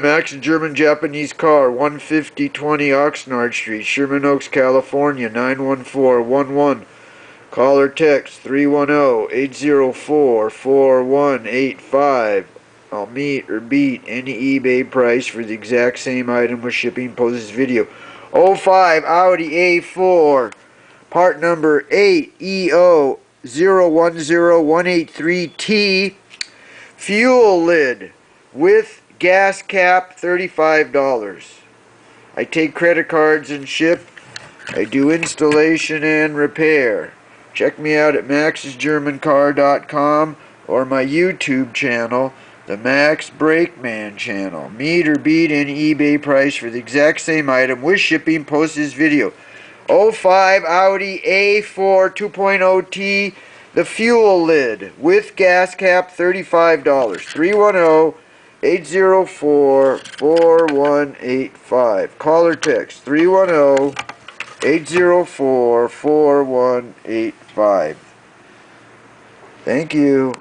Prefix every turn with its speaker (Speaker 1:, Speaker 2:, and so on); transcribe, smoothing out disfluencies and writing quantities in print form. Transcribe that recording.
Speaker 1: Max, a German-Japanese car, 15020 Oxnard Street, Sherman Oaks, California, 91411. Call or text 310-804-4185. I'll meet or beat any eBay price for the exact same item with shipping. Post this video. 05 Audi A4, part number 8E0010183T, fuel lid with gas cap, $35. I take credit cards and ship. I do installation and repair. Check me out at maxsgermancar.com or my YouTube channel, the Max Brakeman channel. Meet or beat any eBay price for the exact same item with shipping. Post this video. 05 Audi A4 2.0T, the fuel lid with gas cap, $35. 310-804-4185. Call or text 310-804-4185. Thank you.